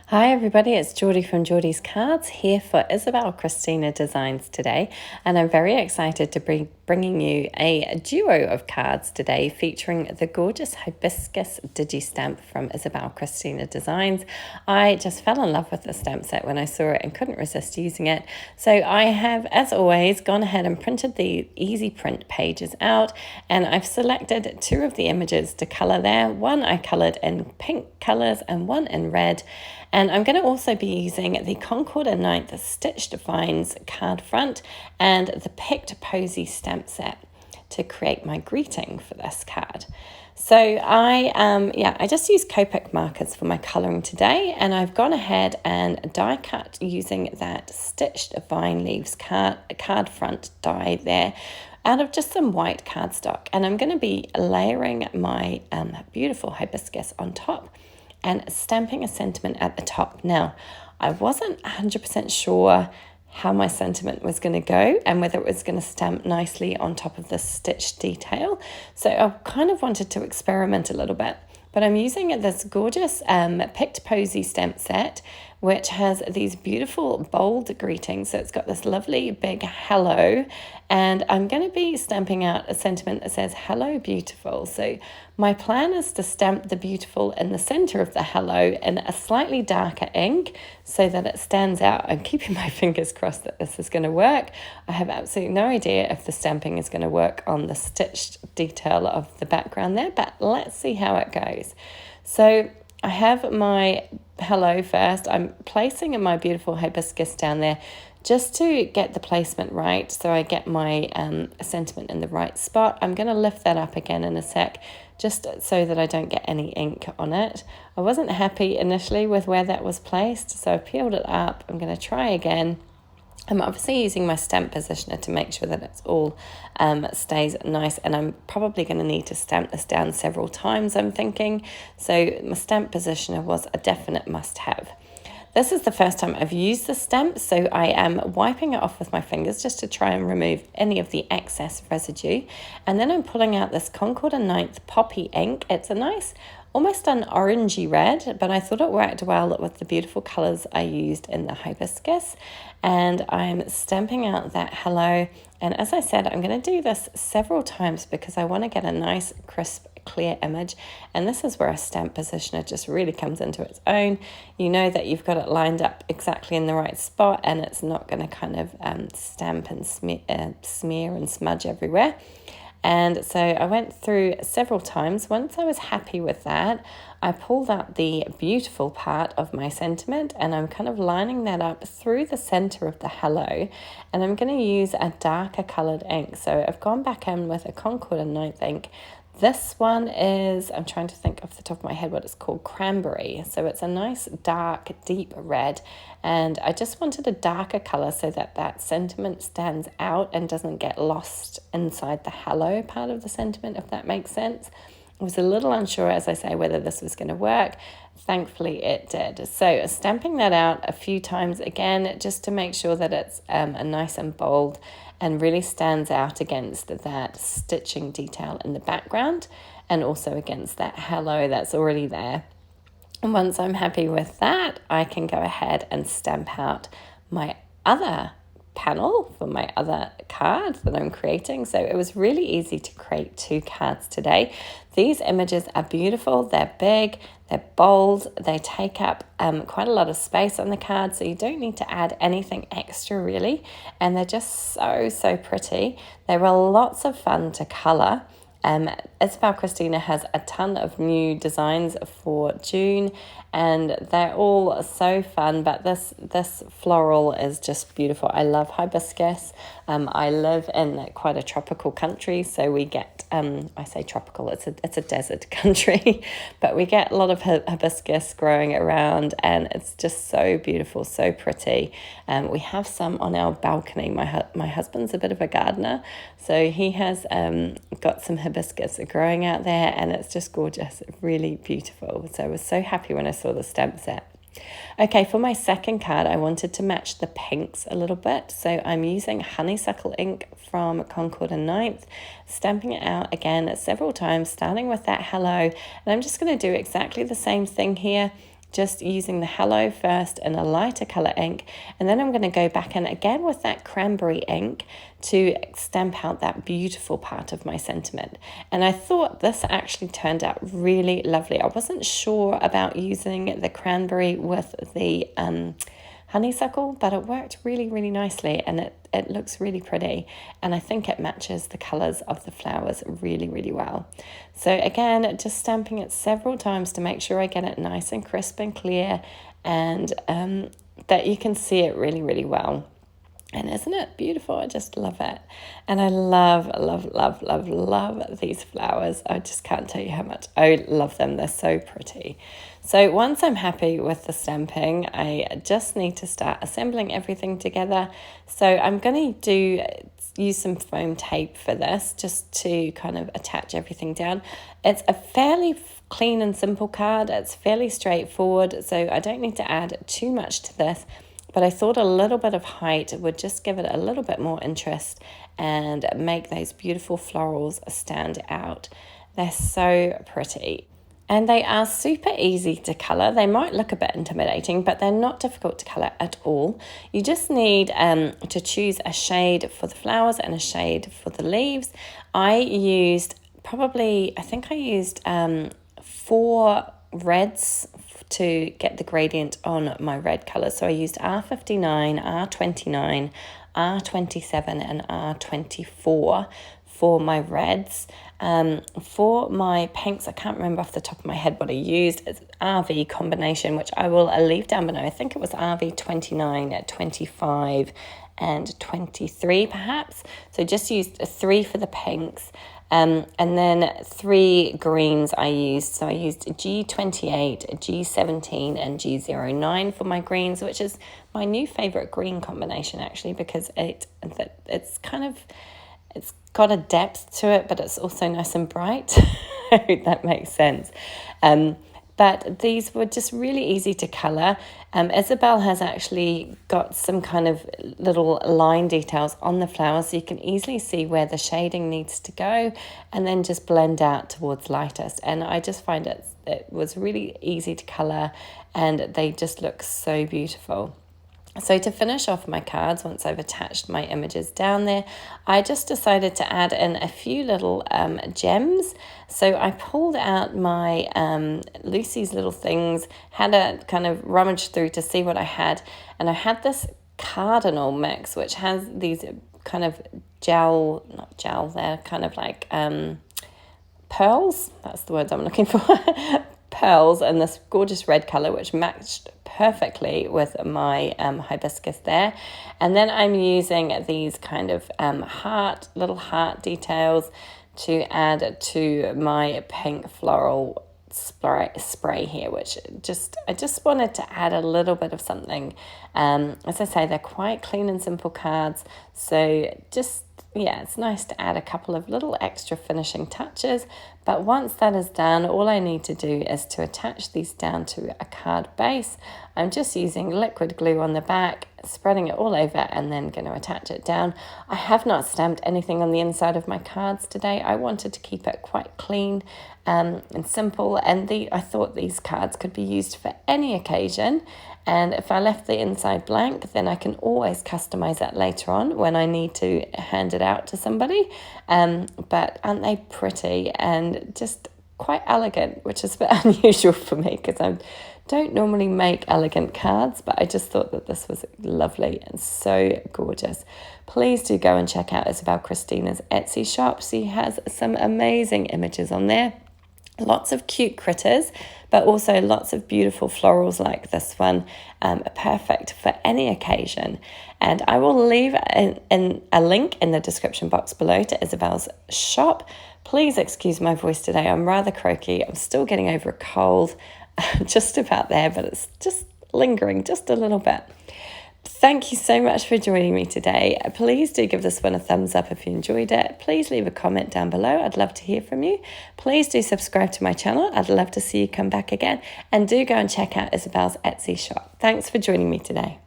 Hi everybody, it's Geordie from Geordie's Cards here for Isabel Cristina Designs today, and I'm very excited to be bringing you a duo of cards today featuring the gorgeous Hibiscus Digistamp from Isabel Cristina Designs. I just fell in love with the stamp set when I saw it and couldn't resist using it, so I have, as always, gone ahead and printed the easy print pages out, and I've selected two of the images to colour there. One I coloured in pink colours and one in red. And I'm going to also be using the Concord and 9th Stitched Vines card front and the Picked Posy stamp set to create my greeting for this card. So I just used Copic Markers for my colouring today, and I've gone ahead and die cut using that Stitched Vine Leaves card front die there out of just some white cardstock. And I'm going to be layering my beautiful hibiscus on top and stamping a sentiment at the top. Now, I wasn't 100% sure how my sentiment was going to go and whether it was going to stamp nicely on top of the stitch detail. So I kind of wanted to experiment a little bit. But I'm using this gorgeous Picked Posy stamp set, which has these beautiful bold greetings. So it's got this lovely big hello, and I'm going to be stamping out a sentiment that says hello beautiful. So my plan is to stamp the beautiful in the center of the hello in a slightly darker ink so that it stands out. I'm keeping my fingers crossed that this is going to work. I have absolutely no idea if the stamping is going to work on the stitched detail of the background there, but let's see how it goes. So I have my hello first. I'm placing my beautiful hibiscus down there just to get the placement right, so I get my sentiment in the right spot. I'm going to lift that up again in a sec, just so that I don't get any ink on it. I wasn't happy initially with where that was placed, so I peeled it up. I'm going to try again. I'm obviously using my stamp positioner to make sure that it's all stays nice, and I'm probably going to need to stamp this down several times, I'm thinking. So my stamp positioner was a definite must-have. This is the first time I've used the stamp, so I am wiping it off with my fingers just to try and remove any of the excess residue. And then I'm pulling out this Concord and 9th Poppy ink. It's a nice, almost an orangey red, but I thought it worked well with the beautiful colours I used in the hibiscus. And I'm stamping out that hello. And as I said, I'm going to do this several times because I want to get a nice, crisp, clear image. And this is where a stamp positioner just really comes into its own. You know that you've got it lined up exactly in the right spot, and it's not going to kind of stamp and smear and smudge everywhere. And so I went through several times. Once I was happy with that, I pulled out the beautiful part of my sentiment, and I'm kind of lining that up through the center of the hello, and I'm going to use a darker colored ink. So I've gone back in with a Concord and 9th ink. This one is, I'm trying to think off the top of my head what it's called, cranberry. So it's a nice dark, deep red. And I just wanted a darker color so that that sentiment stands out and doesn't get lost inside the hello part of the sentiment, if that makes sense. I was a little unsure, as I say, whether this was going to work. Thankfully, it did. So stamping that out a few times again, just to make sure that it's a nice and bold and really stands out against that stitching detail in the background, and also against that hello that's already there. And once I'm happy with that, I can go ahead and stamp out my other panel for my other card that I'm creating. So it was really easy to create two cards today. These images are beautiful, they're big, they're bold, they take up quite a lot of space on the card, so you don't need to add anything extra really, and they're just so pretty. They were lots of fun to colour. Isabel Cristina has a ton of new designs for June, and they're all so fun, but this floral is just beautiful. I love hibiscus. I live in quite a tropical country, so we get, I say tropical, it's a desert country, but we get a lot of hibiscus growing around, and it's just so beautiful, so pretty. We have some on our balcony. My husband's a bit of a gardener, so he has got some hibiscus growing out there, and it's just gorgeous, really beautiful. So I was so happy when I saw the stamp set. Okay, for my second card, I wanted to match the pinks a little bit, so I'm using honeysuckle ink from Concord and 9th, stamping it out again several times, starting with that hello, and I'm just going to do exactly the same thing here. just using the Hello first in a lighter colour ink, and then I'm going to go back in again with that cranberry ink to stamp out that beautiful part of my sentiment. And I thought this actually turned out really lovely. I wasn't sure about using the cranberry with the honeysuckle, but it worked really, really nicely, and it looks really pretty, and I think it matches the colours of the flowers really, really well. So again, just stamping it several times to make sure I get it nice and crisp and clear, and that you can see it really, really well. And isn't it beautiful? I just love it. And I love, love, love, love, love these flowers. I just can't tell you how much I love them. They're so pretty. So once I'm happy with the stamping, I just need to start assembling everything together. So I'm going to use some foam tape for this, just to kind of attach everything down. It's a fairly clean and simple card. It's fairly straightforward, so I don't need to add too much to this. But I thought a little bit of height would just give it a little bit more interest and make those beautiful florals stand out. They're so pretty. And they are super easy to colour. They might look a bit intimidating, but they're not difficult to colour at all. You just need to choose a shade for the flowers and a shade for the leaves. I think I used 4 reds to get the gradient on my red colour. So I used R59, R29, R27 and R24 for my reds. For my pinks, I can't remember off the top of my head what I used. It's RV combination, which I will leave down below. I think it was RV29, 25 and 23 perhaps. So just used 3 for the pinks. And then 3 greens I used. So I used G28, G17 and G09 for my greens, which is my new favourite green combination actually, because it's got a depth to it, but it's also nice and bright. I hope that makes sense. But these were just really easy to colour. Isabel has actually got some kind of little line details on the flowers, so you can easily see where the shading needs to go and then just blend out towards lightest. And I just find it was really easy to colour, and they just look so beautiful. So to finish off my cards, once I've attached my images down there, I just decided to add in a few little gems. So I pulled out my Lucy's little things, had a kind of rummage through to see what I had. And I had this Cardinal mix, which has these kind of they're kind of like pearls. That's the words I'm looking for. Pearls in this gorgeous red colour, which matched perfectly with my hibiscus there. And then I'm using these kind of little heart details to add to my pink floral spray here, which I just wanted to add a little bit of something. As I say, they're quite clean and simple cards, so it's nice to add a couple of little extra finishing touches. But once that is done, all I need to do is to attach these down to a card base. I'm just using liquid glue on the back, spreading it all over, and then going to attach it down. I have not stamped anything on the inside of my cards today. I wanted to keep it quite clean and simple, and I thought these cards could be used for any occasion. And if I left the inside blank, then I can always customize that later on when I need to hand it out to somebody. But aren't they pretty and just quite elegant, which is a bit unusual for me because I don't normally make elegant cards, but I just thought that this was lovely and so gorgeous. Please do go and check out Isabel Cristina's Etsy shop. She has some amazing images on there. Lots of cute critters, but also lots of beautiful florals like this one, perfect for any occasion. And I will leave in a link in the description box below to Isabel's shop. Please excuse my voice today. I'm rather croaky. I'm still getting over a cold, just about there, but it's just lingering just a little bit. Thank you so much for joining me today. Please do give this one a thumbs up if you enjoyed it. Please leave a comment down below. I'd love to hear from you. Please do subscribe to my channel. I'd love to see you come back again. And do go and check out Isabel's Etsy shop. Thanks for joining me today.